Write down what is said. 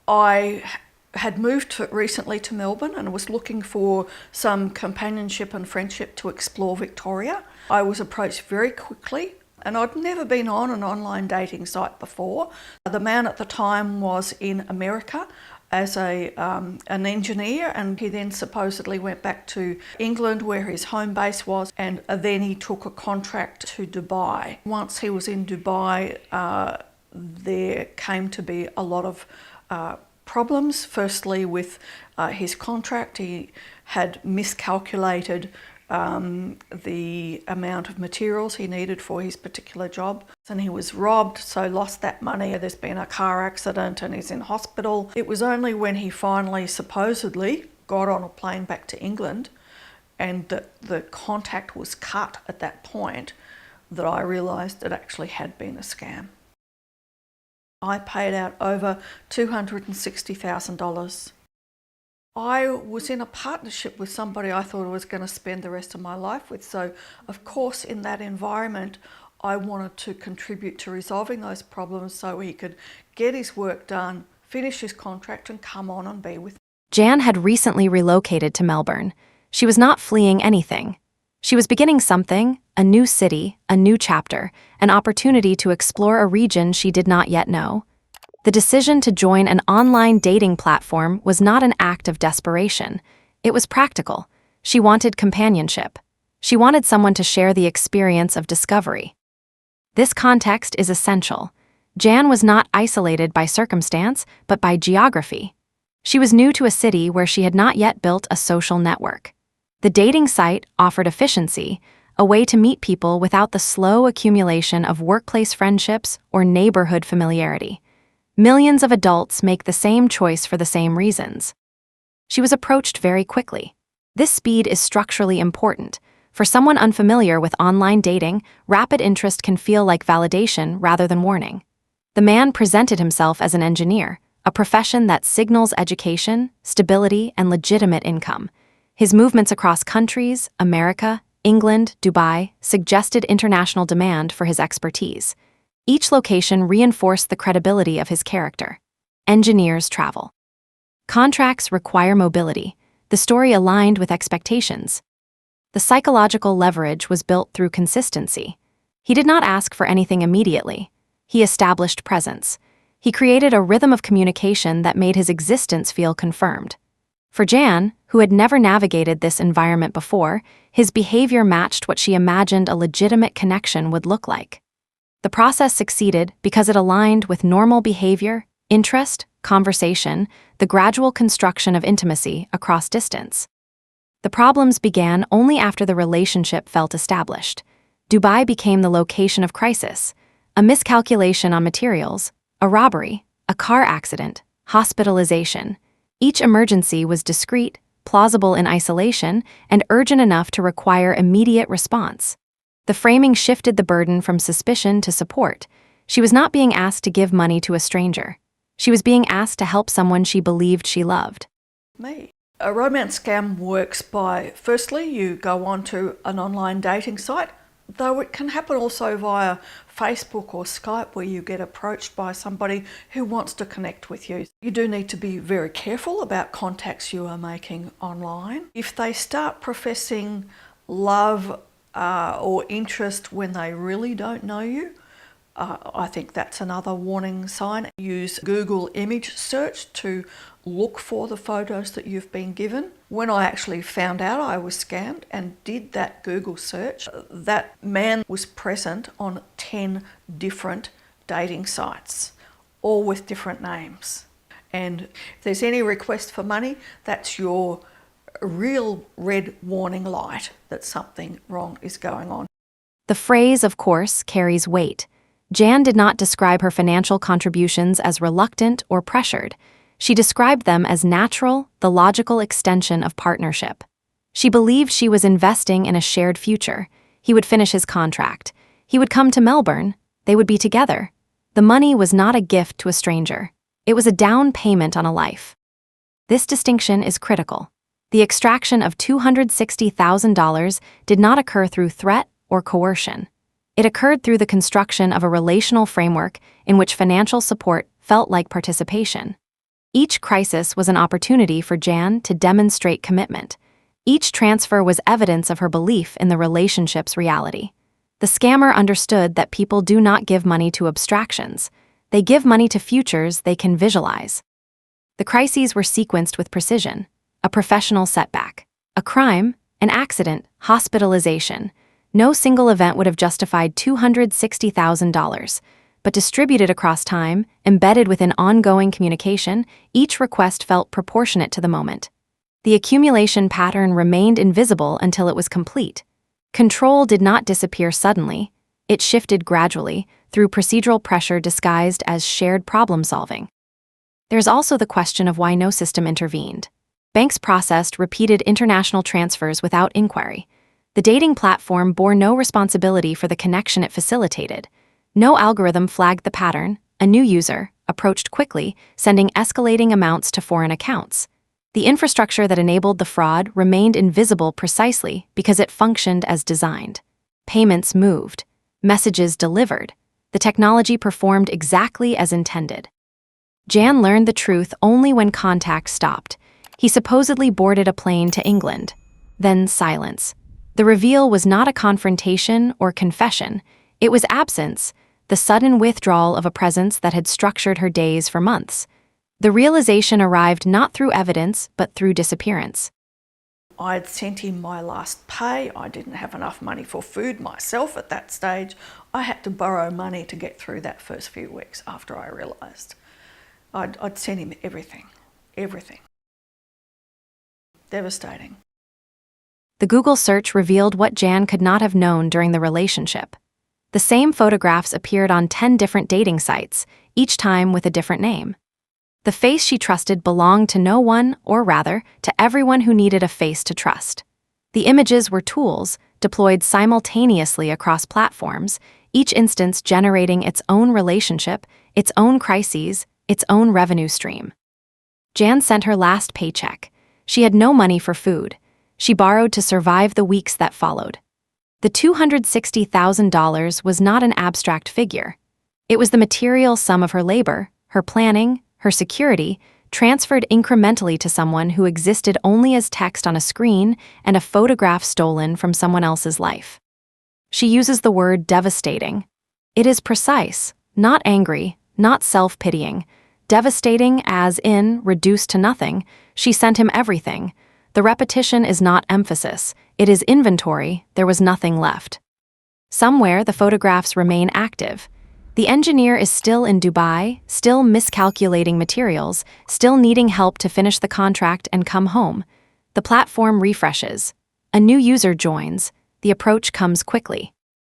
I had moved recently to Melbourne and was looking for some companionship and friendship to explore Victoria. I was approached very quickly, and I'd never been on an online dating site before. The man at the time was in America as an engineer, and he then supposedly went back to England where his home base was, and then he took a contract to Dubai. Once he was in Dubai, there came to be a lot of problems. Firstly, with his contract, he had miscalculated the amount of materials he needed for his particular job, and he was robbed, so lost that money. There's been a car accident and he's in hospital. It was only when he finally supposedly got on a plane back to England and the contact was cut at that point that I realised it actually had been a scam. I paid out over $260,000. I was in a partnership with somebody I thought I was going to spend the rest of my life with, so of course in that environment I wanted to contribute to resolving those problems so he could get his work done, finish his contract and come on and be with me. Jan had recently relocated to Melbourne. She was not fleeing anything. She was beginning something, a new city, a new chapter, an opportunity to explore a region she did not yet know. The decision to join an online dating platform was not an act of desperation. It was practical. She wanted companionship. She wanted someone to share the experience of discovery. This context is essential. Jan was not isolated by circumstance, but by geography. She was new to a city where she had not yet built a social network. The dating site offered efficiency, a way to meet people without the slow accumulation of workplace friendships or neighborhood familiarity. Millions of adults make the same choice for the same reasons. She was approached very quickly. This speed is structurally important. For someone unfamiliar with online dating, rapid interest can feel like validation rather than warning. The man presented himself as an engineer, a profession that signals education, stability, and legitimate income. His movements across countries, America, England, Dubai, suggested international demand for his expertise. Each location reinforced the credibility of his character. Engineers travel. Contracts require mobility. The story aligned with expectations. The psychological leverage was built through consistency. He did not ask for anything immediately. He established presence. He created a rhythm of communication that made his existence feel confirmed. For Jan, who had never navigated this environment before, his behavior matched what she imagined a legitimate connection would look like. The process succeeded because it aligned with normal behavior, interest, conversation, the gradual construction of intimacy across distance. The problems began only after the relationship felt established. Dubai became the location of crisis. A miscalculation on materials, a robbery, a car accident, hospitalization. Each emergency was discreet, plausible in isolation, and urgent enough to require immediate response. The framing shifted the burden from suspicion to support. She was not being asked to give money to a stranger. She was being asked to help someone she believed she loved. Me. A romance scam works by, firstly, you go onto an online dating site, though it can happen also via Facebook or Skype where you get approached by somebody who wants to connect with you. You do need to be very careful about contacts you are making online. If they start professing love or interest when they really don't know you, I think that's another warning sign. Use Google image search to look for the photos that you've been given. When I actually found out I was scammed and did that Google search, that man was present on 10 different dating sites, all with different names. And if there's any request for money, that's your real red warning light that something wrong is going on. The phrase, of course, carries weight. Jan did not describe her financial contributions as reluctant or pressured. She described them as natural, the logical extension of partnership. She believed she was investing in a shared future. He would finish his contract. He would come to Melbourne. They would be together. The money was not a gift to a stranger. It was a down payment on a life. This distinction is critical. The extraction of $260,000 did not occur through threat or coercion. It occurred through the construction of a relational framework in which financial support felt like participation. Each crisis was an opportunity for Jan to demonstrate commitment. Each transfer was evidence of her belief in the relationship's reality. The scammer understood that people do not give money to abstractions. They give money to futures they can visualize. The crises were sequenced with precision: a professional setback, a crime, an accident, hospitalization. No single event would have justified $260,000, but distributed across time, embedded within ongoing communication, each request felt proportionate to the moment. The accumulation pattern remained invisible until it was complete. Control did not disappear suddenly. It shifted gradually, through procedural pressure disguised as shared problem-solving. There's also the question of why no system intervened. Banks processed repeated international transfers without inquiry. The dating platform bore no responsibility for the connection it facilitated. No algorithm flagged the pattern. A new user approached quickly, sending escalating amounts to foreign accounts. The infrastructure that enabled the fraud remained invisible precisely because it functioned as designed. Payments moved. Messages delivered. The technology performed exactly as intended. Jan learned the truth only when contact stopped. He supposedly boarded a plane to England. Then silence. The reveal was not a confrontation or confession. It was absence, the sudden withdrawal of a presence that had structured her days for months. The realization arrived not through evidence, but through disappearance. I had sent him my last pay. I didn't have enough money for food myself at that stage. I had to borrow money to get through that first few weeks after I realised. I'd sent him everything. Devastating. The Google search revealed what Jan could not have known during the relationship. The same photographs appeared on 10 different dating sites, each time with a different name. The face she trusted belonged to no one, or rather, to everyone who needed a face to trust. The images were tools, deployed simultaneously across platforms, each instance generating its own relationship, its own crises, its own revenue stream. Jan sent her last paycheck. She had no money for food. She borrowed to survive the weeks that followed. The $260,000 was not an abstract figure. It was the material sum of her labor, her planning, her security, transferred incrementally to someone who existed only as text on a screen and a photograph stolen from someone else's life. She uses the word devastating. It is precise, not angry, not self-pitying. Devastating as in, reduced to nothing. She sent him everything. The repetition is not emphasis. It is inventory. There was nothing left. Somewhere the photographs remain active. The engineer is still in Dubai, still miscalculating materials, still needing help to finish the contract and come home. The platform refreshes. A new user joins. The approach comes quickly.